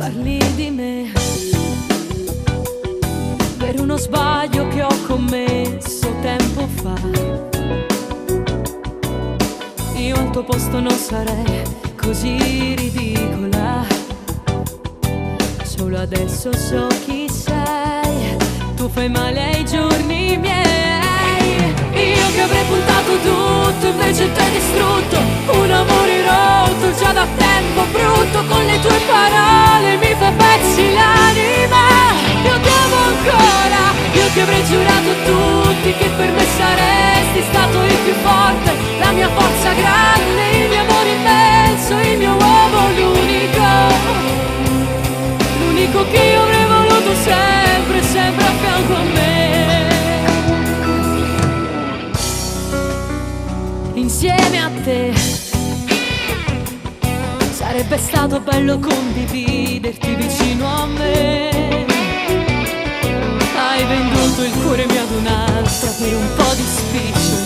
parli di me per uno sbaglio che ho commesso tempo fa. Io al tuo posto non sarei così ridicola. Solo adesso so chi sei, tu fai male ai giorni miei. Io che avrei puntato tutto, invece t'hai distrutto. Un amore rotto già da tempo brutto, con le tue parole mi fai pezzi l'anima. Io ti amo ancora, io ti avrei giurato tutti che per me saresti stato il più forte, la mia forza grande, il mio amore immenso, il mio uomo, l'unico che io avrei voluto sempre, sempre a fianco a me. Insieme a te sarebbe stato bello condividerti vicino a me. Hai venduto il cuore mio ad un'altra per un po' di spiccio,